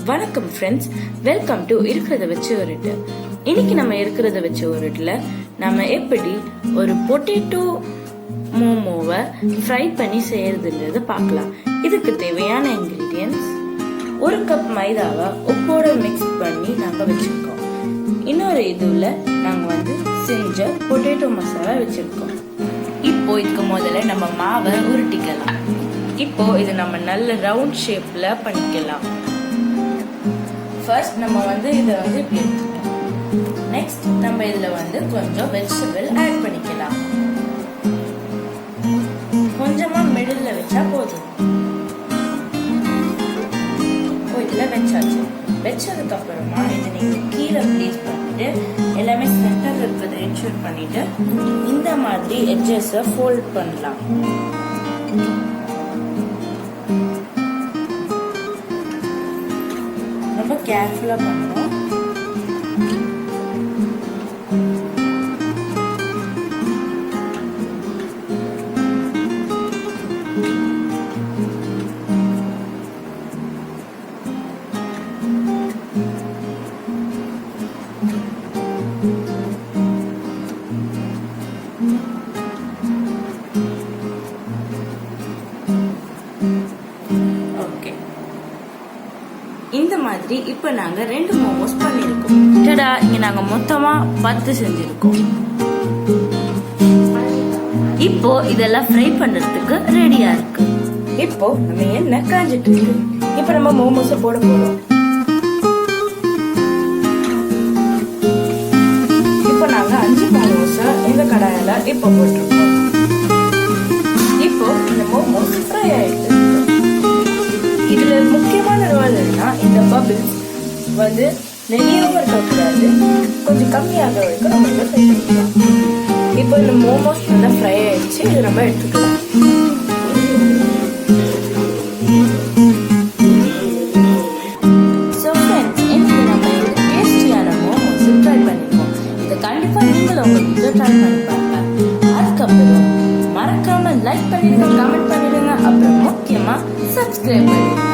வணக்கம் friends, welcome to இருக்கிறத வச்சு ஒருட்டு. இன்னைக்கு நம்ம இருக்கிறத வச்சு ஒருட்டுல நம்ம எப்படி ஒரு பொட்டேட்டோ மோமோவை ஃப்ரை பண்ணி செய்யறதுன்றது பார்க்கலாம். இதுக்கு தேவையான இன்கிரீடியன்ஸ்: 1 கப் மைதாவை உப்போட மிக்ஸ் பண்ணி நாங்கள் வச்சிருக்கோம். இன்னொரு இதுல நாங்கள் செஞ்ச பொட்டேட்டோ மசாலா வச்சிருக்கோம். இப்போ இதுக்கு முதல்ல நம்ம மாவை உருட்டிக்கலாம். இப்போ இது நம்ம நல்ல ரவுண்ட் ஷேப்ல பண்ணிக்கலாம். ஃபர்ஸ்ட் நம்ம இதை இப்படி எடுத்துக்கலாம். நெக்ஸ்ட் நம்ம இதுல கொஞ்சம் வெஜிடபிள் ஆட் பண்ணிக்கலாம். கொஞ்சமா மிடில்ல வச்சா போதும். இதுல வச்சாச்சு. வச்சதுக்கு அப்புறமா இதை நீங்க கீழே பிளேஸ் பண்ணிட்டு எல்லாமே சென்டர்ல இருக்கிறத என்ஷூர் பண்ணிட்டு இந்த மாதிரி எட்ஜஸ் ஃபோல்ட் பண்ணலாம். ரொம்ப கேர்ஃபுல்லா பண்ணணும். இந்த மாதிரி இப்ப நாங்க 2 மோமோஸ் பண்ணிருக்கோம். இங்க நாங்க மொத்தமா 10 செஞ்சிருக்கோம். இப்போ இதெல்லாம் ஃப்ரை பண்றதுக்கு ரெடியா இருக்கு. இப்போ நம்ம எண்ணெய் காஞ்சிட்டு இருக்கு. இப்ப நம்ம மோமோஸ போட போறோம். இப்போ நாங்க 5 மோமோஸ இந்த கடாயில இப்ப போட்டிருக்கோம். இப்போ இந்த மோமோஸ் ஃப்ரை ஆயிடுச்சு. இதுல முக்கியமான ரோல் என்னன்னா, இந்த பபிள்ஸ் நிறையவும் இருக்கக்கூடாது, கொஞ்சம் கம்மியாக வரைக்கும் நம்ம ஃப்ரை பண்ணிக்கலாம். இப்போ இந்த மோமோஸ் நல்லா ஃப்ரை ஆயிடுச்சு. இது நம்ம எடுத்துக்கலாம். ஸோ ஃப்ரெண்ட்ஸ், இன்னைக்கு நம்ம இந்த டேஸ்டியான மோமோஸ் ட்ரை பண்ணிருக்கோம். இதை கண்டிப்பா நீங்களும் உங்க வீட்டில் ட்ரை பண்ணி பாருங்க. அதுக்கப்புறம் மறக்காம லைக் பண்ணிடுங்க, கமெண்ட் பண்ணிடுங்க, அப்புறம் முக்கியமா சப்ஸ்கிரைப் பண்ணிடுங்க.